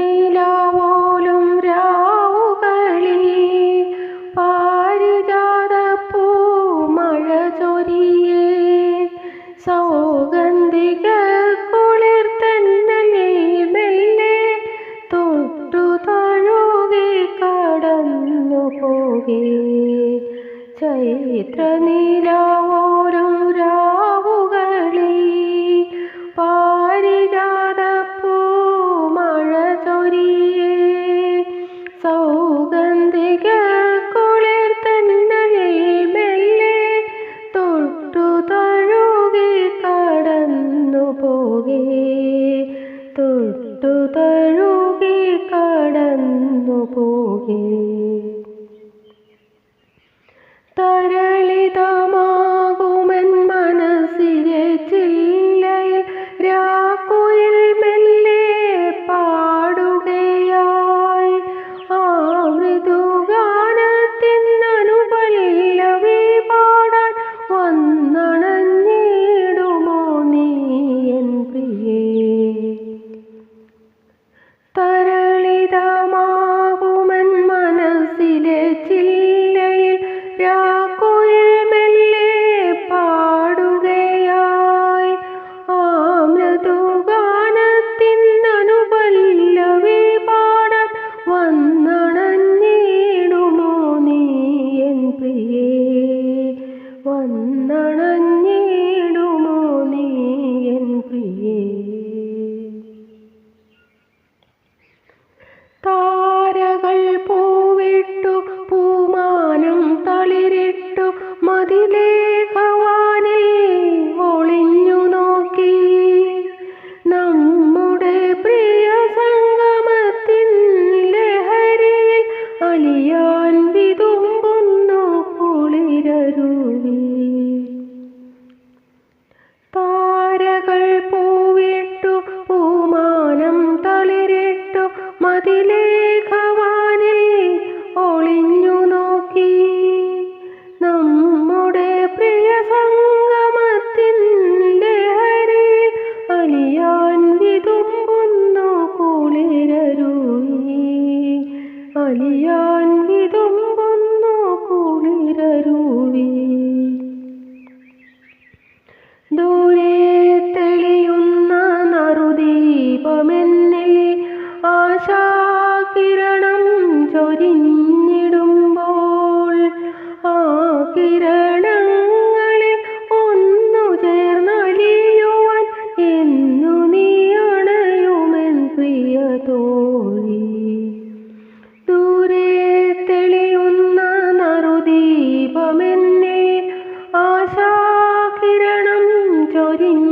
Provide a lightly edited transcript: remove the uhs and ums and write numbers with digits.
ചൈത്രനിലാവോലും രാവുകളിൽ പാരിജാതപ്പൂ മഴ ചൊരിയേ സൗഗന്ധിക കുളിർത്തന്നലിൽ മെല്ലെ തൊട്ടു തഴുകി കടന്നു പോകേ ചൈത്രനിലാവോലും രാവുകളിൽ പാരിജാതപ്പൂ മഴ ചൊരിയേ സൗഗന്ധിക കുളിർത്തന്നലിൽ മെല്ലെ തൊട്ടു തഴുകി കടന്നു പോകേ തൊട്ടു തഴുകി കടന്നു പോകേ തരളിതമാകുമെൻ മനസ്സിലെ ചില്ലയിൽ രാക്കുയിൽ മെല്ലെ പാടുകയായി ആ മൃദുഗാനത്തിനനുപല്ലവി പാടാൻ വന്നണഞ്ഞിടുമോ നീ എൻ പ്രിയേ തരളിതമാകുമെൻ മനസ്സിലെ ചില്ലയിൽ രാക്കുയിൽ മെല്ലെ പാടുകയായി ആ മൃദുഗാനത്തിനനുപല്ലവി പാടാൻ വന്നണഞ്ഞിടുമോ നീ എൻ പ്രിയേ വന്നണഞ്ഞിടുമോ നീ എൻ പ്രിയേ താരകൾ പൂവിട്ടു പൂമാനം തളിരിട്ടു മതിലേഖവാനിൽ ഒളിഞ്ഞു നോക്കി നമ്മുടെ പ്രിയ സംഗമത്തിൻ ലഹരിയിൽ അലിയാൻ വിതുമ്പുന്നു കുളിരരുവി താരകൾ പൂവിട്ടു പൂമാനം തളിരിട്ടു മതിലേഖവാനിൽ ഒളിഞ്ഞു നോക്കി നമ്മുടെ പ്രിയ സംഗമത്തിൻ ലഹരിയിൽ അലിയാൻ വിതുമ്പുന്നു കുളിരരുവി അലിയാൻ വിതുമ്പുന്നു കുളിരരുവി ദൂരെ തെളിയുന്ന നറുദീപമെന്നിൽ ആശാകിരണം ചൊരിഞ്ഞിടുമ്പോൾ ആ കിരണങ്ങളിൽ ഒന്നു ചേർന്നലിയുവാൻ എന്നു നീ അണയുമെൻ പ്രിയ തോഴി ദൂരെ തെളിയുന്ന നറുദീപമെന്നിൽ ആശാകിരണം ചൊരിഞ്ഞ